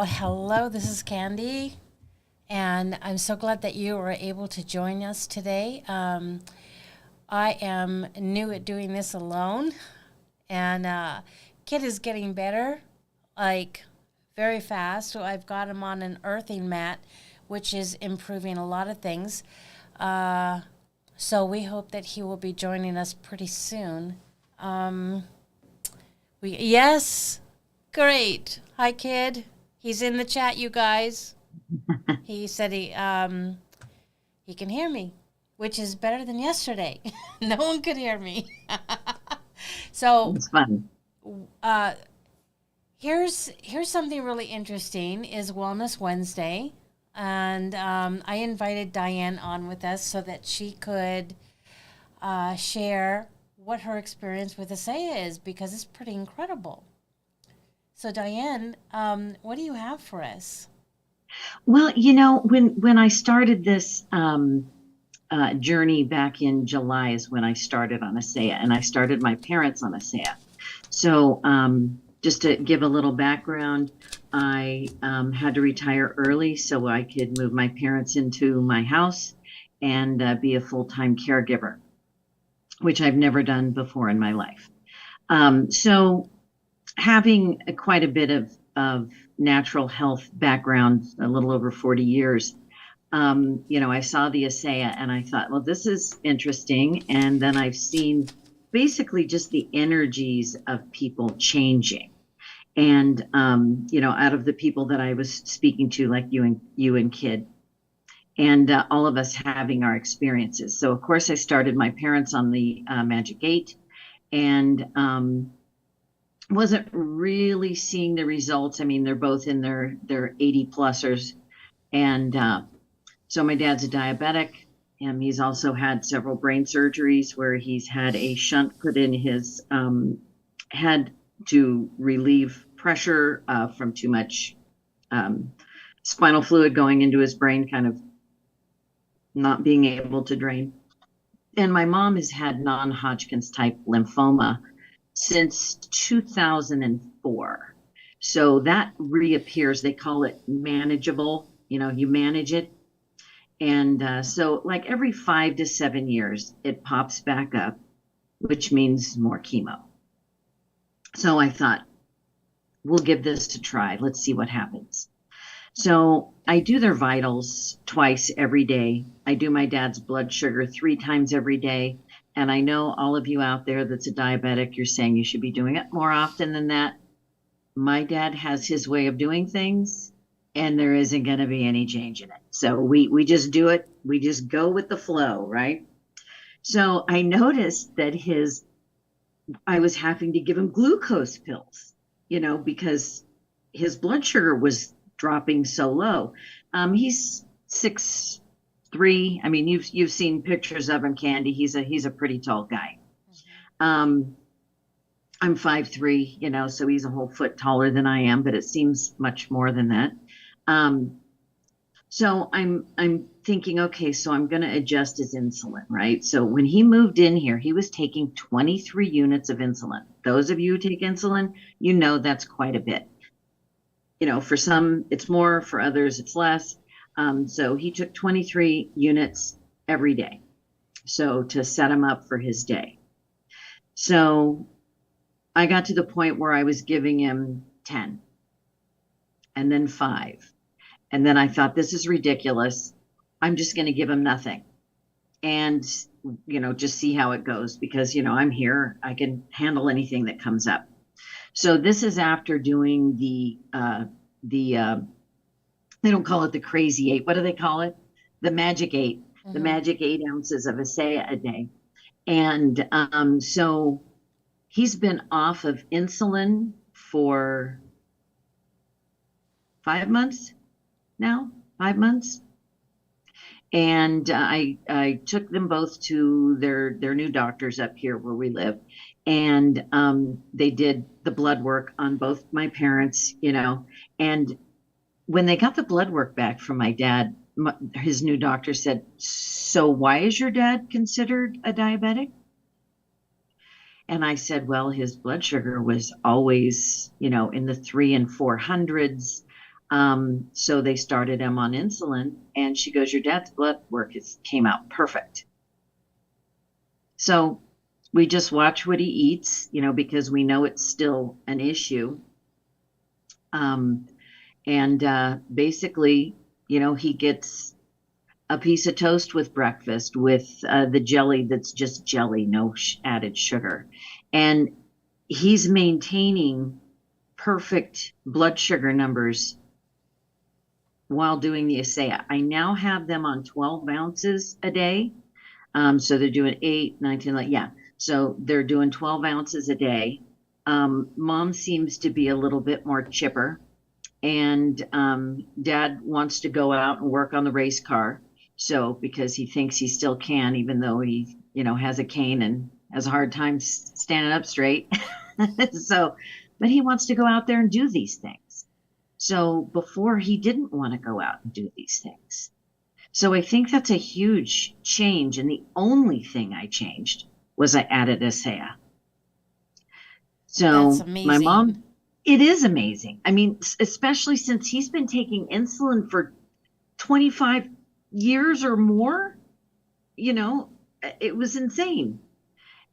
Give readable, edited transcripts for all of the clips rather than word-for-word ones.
hello, this is Candy, and I'm so glad that you were able to join us today. I am new at doing this alone, and Kid is getting better, like very fast. So I've got him on an earthing mat, which is improving a lot of things. So we hope that he will be joining us pretty soon. Yes, great. Hi, Kid. He's in the chat, you guys. He said he can hear me, which is better than yesterday. No one could hear me. So It's fun. Here's something really interesting is Wellness Wednesday, and I invited Diane on with us so that she could share what her experience with ASEA is, because it's pretty incredible. So Diane, what do you have for us? Well, when I started this journey back in July is when I started on ASEA, and I started my parents on ASEA. So just to give a little background, I had to retire early so I could move my parents into my house and be a full-time caregiver, which I've never done before in my life. So having quite a bit of natural health background, a little over 40 years, I saw the ASEA and I thought, well, this is interesting. And then I've seen basically just the energies of people changing. And, out of the people that I was speaking to, like you and Kid, and all of us having our experiences. So, of course, I started my parents on the Magic 8 and wasn't really seeing the results. I mean, they're both in their 80-plussers. And so my dad's a diabetic, and he's also had several brain surgeries where he's had a shunt put in his head to relieve pressure from too much spinal fluid going into his brain, kind of not being able to drain. And my mom has had non-Hodgkin's type lymphoma since 2004. So that reappears. They call it manageable. You manage it. And so like every 5 to 7 years, it pops back up, which means more chemo. So I thought, we'll give this a try. Let's see what happens. So I do their vitals twice every day. I do my dad's blood sugar 3 times every day. And I know all of you out there that's a diabetic, you're saying you should be doing it more often than that. My dad has his way of doing things, and there isn't going to be any change in it. So we just do it. We just go with the flow, right? So I noticed that I was having to give him glucose pills, because his blood sugar was dropping so low. He's 6'3". I mean, you've seen pictures of him, Candy. He's a pretty tall guy. I'm 5'3", so he's a whole foot taller than I am, but it seems much more than that. So I'm thinking, okay, so I'm going to adjust his insulin, right? So when he moved in here, he was taking 23 units of insulin. Those of you who take insulin, that's quite a bit. For some, it's more, for others, it's less. So he took 23 units every day. So to set him up for his day. So I got to the point where I was giving him 10 and then 5. And then I thought, this is ridiculous. I'm just going to give him nothing and, just see how it goes because, I'm here. I can handle anything that comes up. So this is after doing they don't call it the crazy 8. What do they call it? The Magic 8. Mm-hmm. The Magic 8 ounces of ASEA a day. And so he's been off of insulin for 5 months now, 5 months. And I took them both to their new doctors up here where we live. And they did the blood work on both my parents, and when they got the blood work back from my dad, his new doctor said, so why is your dad considered a diabetic? And I said, well, his blood sugar was always, in the 300s and 400s. So they started him on insulin, and she goes, your dad's blood work came out perfect. So we just watch what he eats, because we know it's still an issue. And basically, he gets a piece of toast with breakfast with the jelly that's just jelly, no added sugar. And he's maintaining perfect blood sugar numbers while doing the ASEA. I now have them on 12 ounces a day. So they're doing 8, 19, yeah. So they're doing 12 ounces a day. Mom seems to be a little bit more chipper, and Dad wants to go out and work on the race car. So because he thinks he still can, even though he, has a cane and has a hard time standing up straight. But he wants to go out there and do these things. So before, he didn't want to go out and do these things. So I think that's a huge change. And the only thing I changed was I added ASEA. So That's amazing. my mom, it is amazing. I mean, especially since he's been taking insulin for 25 years or more, it was insane.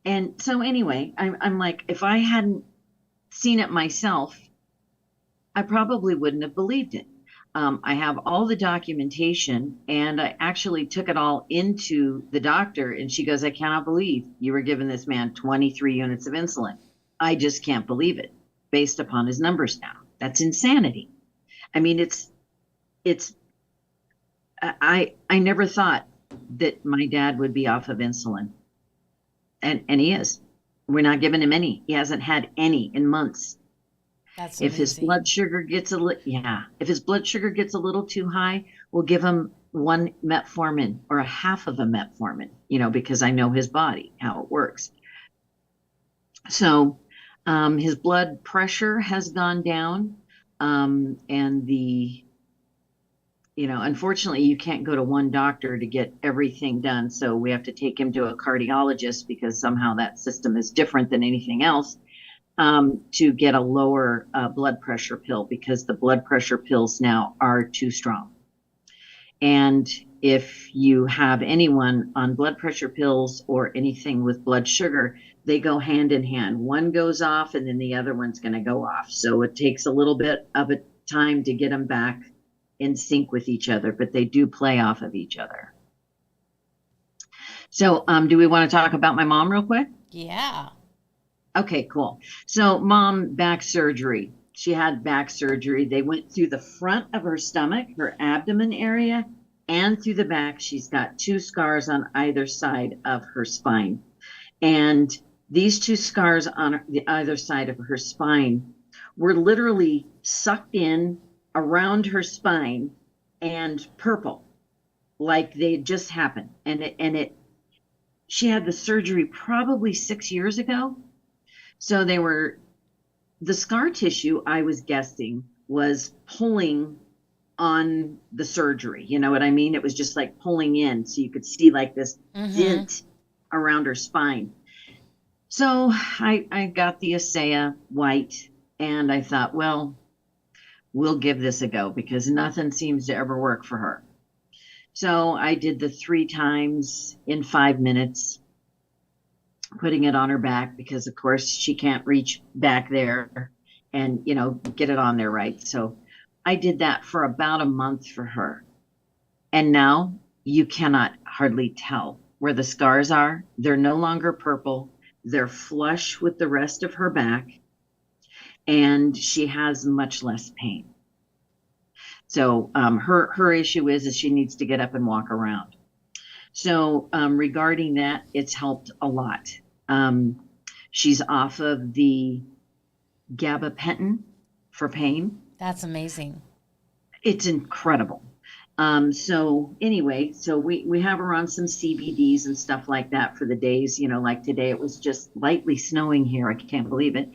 And so anyway, I'm like, if I hadn't seen it myself, I probably wouldn't have believed it. I have all the documentation, and I actually took it all into the doctor, and she goes, I cannot believe you were giving this man 23 units of insulin. I just can't believe it based upon his numbers now. That's insanity. I mean, I never thought that my dad would be off of insulin. And he is. We're not giving him any. He hasn't had any in months. That's if his blood sugar gets if his blood sugar gets a little too high, we'll give him 1 metformin or a half of a metformin, because I know his body, how it works. So his blood pressure has gone down, and unfortunately, you can't go to one doctor to get everything done. So we have to take him to a cardiologist, because somehow that system is different than anything else, to get a lower blood pressure pill, because the blood pressure pills now are too strong. And if you have anyone on blood pressure pills or anything with blood sugar, they go hand in hand. One goes off and then the other one's going to go off. So it takes a little bit of a time to get them back in sync with each other, but they do play off of each other. So do we want to talk about my mom real quick? Yeah. Okay, cool. So mom, back surgery. She had back surgery. They went through the front of her stomach, her abdomen area, and through the back. She's got 2 scars on either side of her spine. And these 2 scars on the either side of her spine were literally sucked in around her spine and purple, like they just happened. She had the surgery probably 6 years ago. So the scar tissue, I was guessing, was pulling on the surgery. You know what I mean? It was just like pulling in. So you could see like this dent around her spine. So I got the ASEA white, and I thought, well, we'll give this a go, because nothing seems to ever work for her. So I did the 3 times in 5 minutes, putting it on her back, because of course she can't reach back there and, get it on there right. So I did that for about a month for her. And now you cannot hardly tell where the scars are. They're no longer purple. They're flush with the rest of her back, and she has much less pain. So her issue is she needs to get up and walk around. So regarding that, it's helped a lot. She's off of the gabapentin for pain. That's amazing. It's incredible. So anyway, so we have her on some CBDs and stuff like that for the days, like today it was just lightly snowing here. I can't believe it.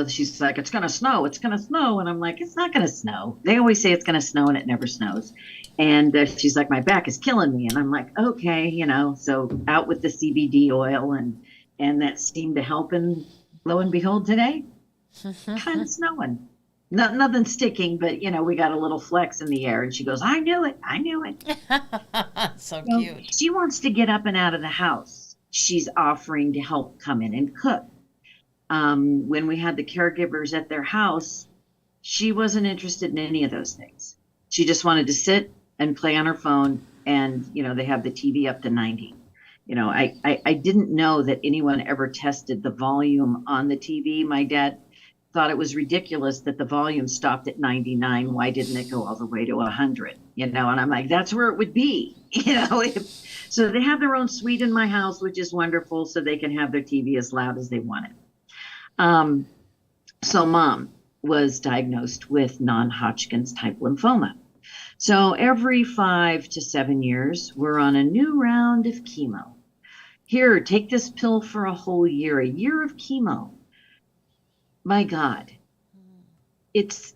She's like, it's going to snow. It's going to snow. And I'm like, it's not going to snow. They always say it's going to snow, and it never snows. And she's like, my back is killing me. And I'm like, okay, so out with the CBD oil, and that seemed to help. And lo and behold, today kind of snowing. Nothing sticking, but we got a little flex in the air. And she goes, I knew it. I knew it. So So cute. she wants to get up and out of the house. She's offering to help come in and cook. When we had the caregivers at their house, she wasn't interested in any of those things. She just wanted to sit and play on her phone. And, they have the TV up to 90. I didn't know that anyone ever tested the volume on the TV. My dad thought it was ridiculous that the volume stopped at 99. Why didn't it go all the way to 100? And I'm like, that's where it would be. So they have their own suite in my house, which is wonderful, so they can have their TV as loud as they want it. So mom was diagnosed with non-Hodgkin's type lymphoma. So every 5 to 7 years, we're on a new round of chemo. Here, take this pill for a whole year, a year of chemo. My God, it's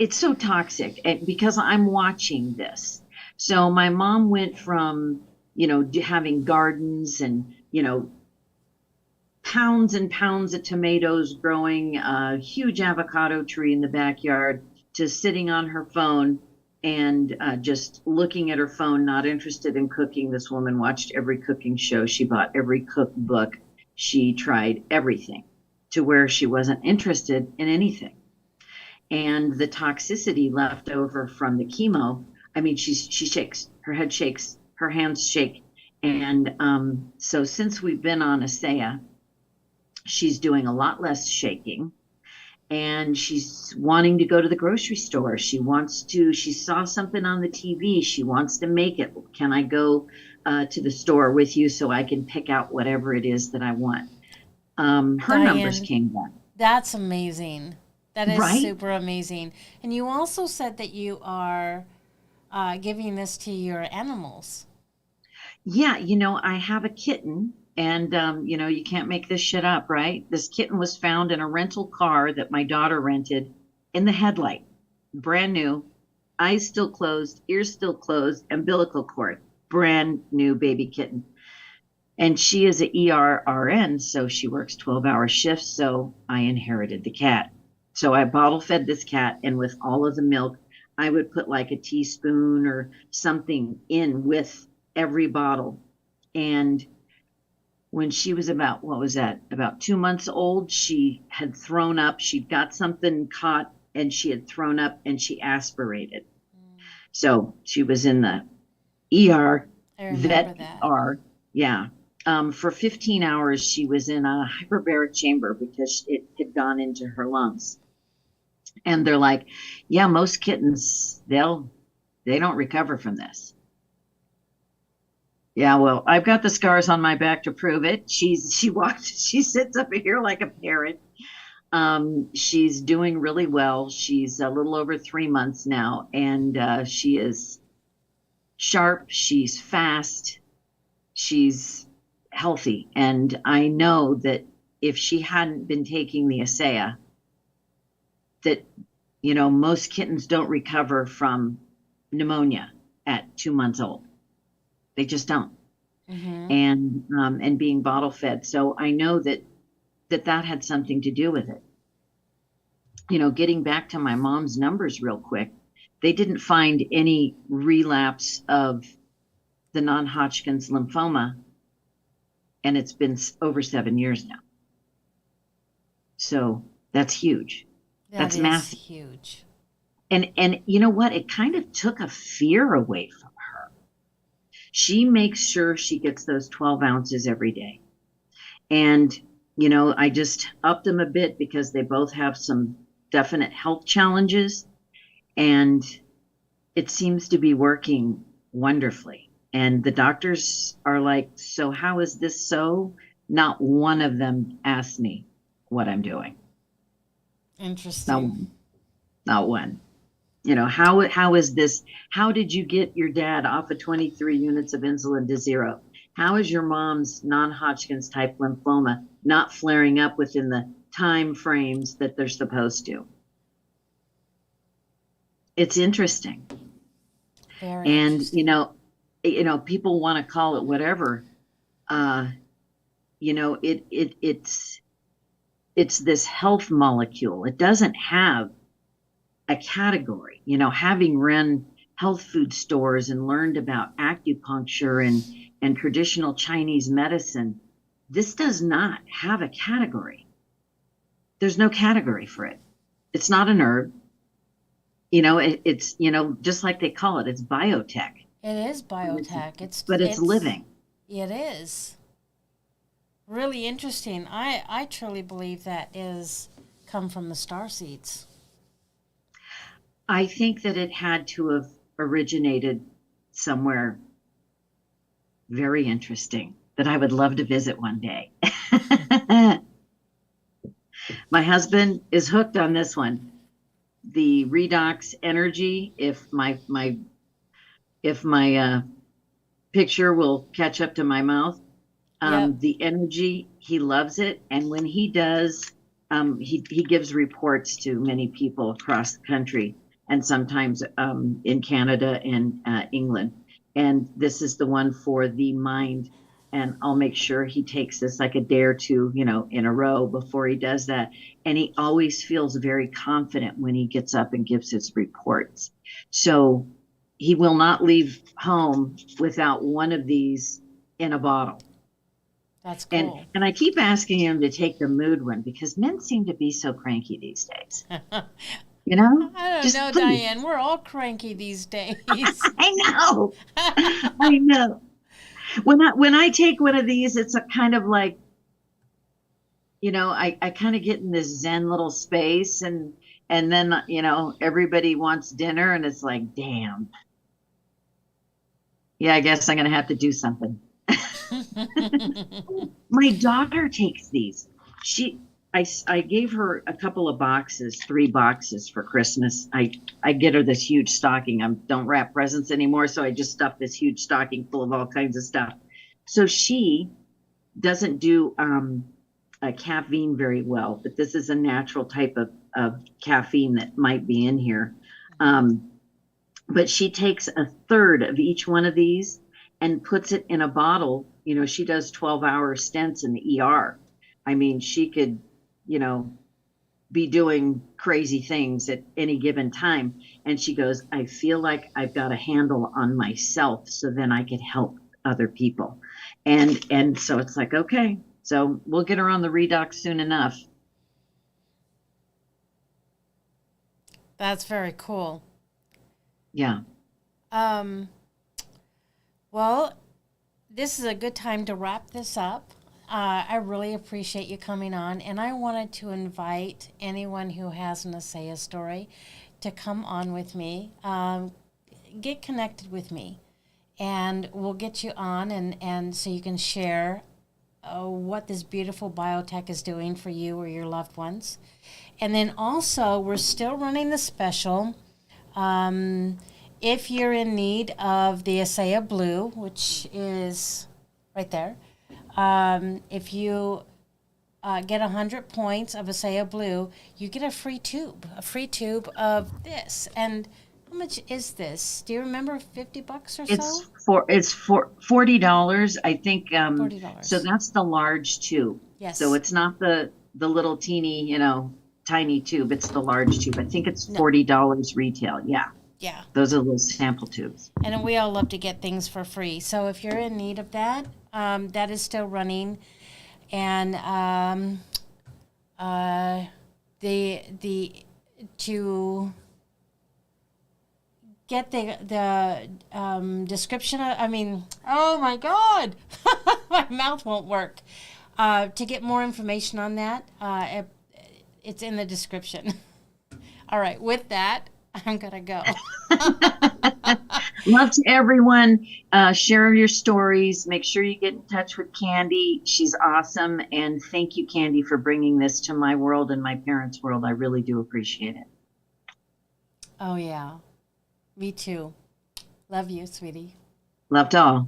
so toxic, and because I'm watching this. So my mom went from, having gardens and, pounds and pounds of tomatoes growing, a huge avocado tree in the backyard, to sitting on her phone and just looking at her phone, not interested in cooking. This woman watched every cooking show. She bought every cookbook. She tried everything, to where she wasn't interested in anything. And the toxicity left over from the chemo, I mean, she shakes, her head shakes, her hands shake. And so since we've been on ASEA, she's doing a lot less shaking. And she's wanting to go to the grocery store. She saw something on the TV. She wants to make it. Can I go to the store with you so I can pick out whatever it is that I want? Her Diane, numbers came back. That's amazing. That is Right? super amazing. And you also said that you are giving this to your animals. Yeah, I have a kitten, and you can't make this shit up, right? This kitten was found in a rental car that my daughter rented in the headlight, brand new, eyes still closed, ears still closed, umbilical cord, brand new baby kitten. And she is an ERRN, so she works 12-hour shifts, so I inherited the cat. So I bottle fed this cat, and with all of the milk, I would put like a teaspoon or something in with every bottle. And when she was about 2 months old, she had thrown up. She'd got something caught, and she had thrown up, and she aspirated. So she was in the ER, I remember that. ER, yeah. For 15 hours, she was in a hyperbaric chamber because it had gone into her lungs. And they're like, yeah, most kittens, they don't recover from this. Yeah, well, I've got the scars on my back to prove it. She sits up here like a parrot. She's doing really well. She's a little over 3 months now, and she is sharp. She's fast. She's healthy. And I know that if she hadn't been taking the ASEA, that, most kittens don't recover from pneumonia at 2 months old. They just don't. Mm-hmm. And being bottle fed. So I know that had something to do with it. Getting back to my mom's numbers real quick, they didn't find any relapse of the non-Hodgkin's lymphoma, and it's been over 7 years now. So that's huge. That's massive. Huge. And you know what? It kind of took a fear away from her. She makes sure she gets those 12 ounces every day. And, I just upped them a bit because they both have some definite health challenges. And it seems to be working wonderfully. And the doctors are like, so how is this so? Not one of them asked me what I'm doing. Interesting. Not one. How is this? How did you get your dad off of 23 units of insulin to 0? How is your mom's non-Hodgkin's type lymphoma not flaring up within the time frames that they're supposed to? It's interesting. Very And, interesting. people want to call it whatever. It's it's this health molecule. It doesn't have a category. You know, having run health food stores and learned about acupuncture and traditional Chinese medicine, this does not have a category. There's no category for it. It's not an herb. You know, it's, you know, just like they call it, it's biotech. It is biotech. It's living. It is. Really interesting. I truly believe that is come from the star seeds. I think that it had to have originated somewhere very interesting that I would love to visit one day. My husband is hooked on this one. The Redox energy, if my picture will catch up to my mouth. Yep. The energy, he loves it. And when he does, he gives reports to many people across the country and sometimes in Canada and England. And this is the one for the mind. And I'll make sure he takes this like a day or two, you know, in a row before he does that. And he always feels very confident when he gets up and gives his reports. So he will not leave home without one of these in a bottle. That's cool. And I keep asking him to take the mood one because men seem to be so cranky these days. You know? I don't know, please. Diane. We're all cranky these days. I know. I know. When I take one of these, it's a kind of like, you know, I kind of get in this Zen little space and then, you know, everybody wants dinner and it's like, damn. Yeah, I guess I'm going to have to do something. My daughter takes these. I gave her a couple of boxes, 3 boxes for Christmas. I get her this huge stocking. I don't wrap presents anymore, so I just stuff this huge stocking full of all kinds of stuff. So she doesn't do caffeine very well, but this is a natural type of caffeine that might be in here. But she takes a third of each one of these and puts it in a bottle. You know, she does 12-hour stints in the ER. I mean, she could, you know, be doing crazy things at any given time. And she goes, I feel like I've got a handle on myself so then I could help other people. And so it's like, okay, so we'll get her on the Redox soon enough. That's very cool. Yeah. Well, this is a good time to wrap this up. I really appreciate you coming on, and I wanted to invite anyone who has an ASEA story to come on with me. Get connected with me, and we'll get you on, and so you can share what this beautiful biotech is doing for you or your loved ones. And then also, we're still running the special. If you're in need of the ASEA Blue, which is right there, if you get 100 points of ASEA Blue, you get a free tube of this. And how much is this? Do you remember? $50 or so? It's $40, I think. $40. So that's the large tube. Yes. So it's not the little teeny, you know, tiny tube. It's the large tube. I think it's $40 retail. Yeah. Yeah. Those are those sample tubes. And we all love to get things for free. So if you're in need of that, that is still running. And to get the description, oh my God, my mouth won't work. To get more information on that, it's in the description. All right, with that, I'm going to go. Love to everyone. Share your stories. Make sure you get in touch with Candy. She's awesome. And thank you, Candy, for bringing this to my world and my parents' world. I really do appreciate it. Oh, yeah. Me too. Love you, sweetie. Love to all.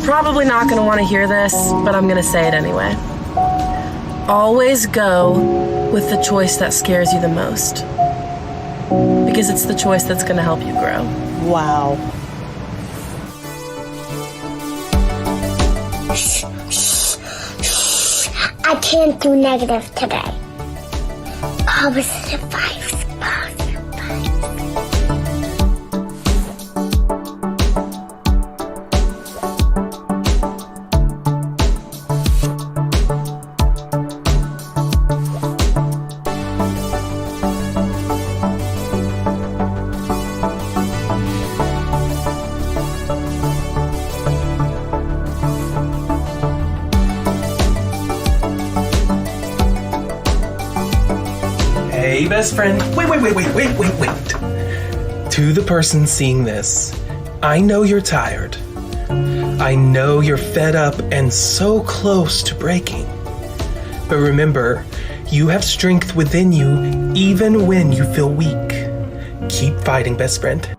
probably not going to want to hear this, but I'm going to say it anyway. Always go with the choice that scares you the most, because it's the choice that's going to help you grow. Wow. I can't do negative today. Positive vibes, positive vibes. Hey, best friend. Wait. To the person seeing this, I know you're tired. I know you're fed up and so close to breaking. But remember, you have strength within you even when you feel weak. Keep fighting, best friend.